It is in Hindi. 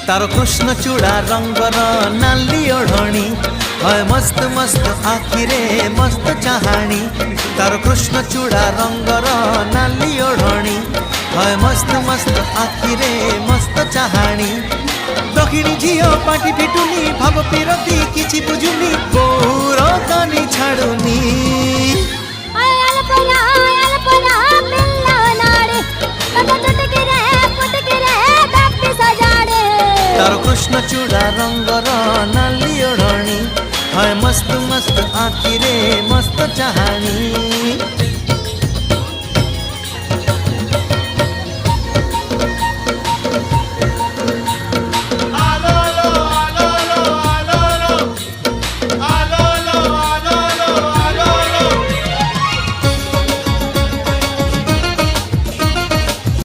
तार कृष्ण चूड़ा रंगर नाली ओढ़णी है मस्त मस्त आखिरे मस्त चाहाणी। तार कृष्ण चूड़ा रंगर नाली ओढ़णी है मस्त मस्त आखिरे मस्त चाहाणी। दक्षिणी झील पाटी फिटुनी भाव पिरती किछि बुझुनी गौर कानी छाड़ुनी। तार कृष्ण चूड़ा रंगर नाली ओढ़णी है मस्त मस्त आखिरे मस्त चाहाणी।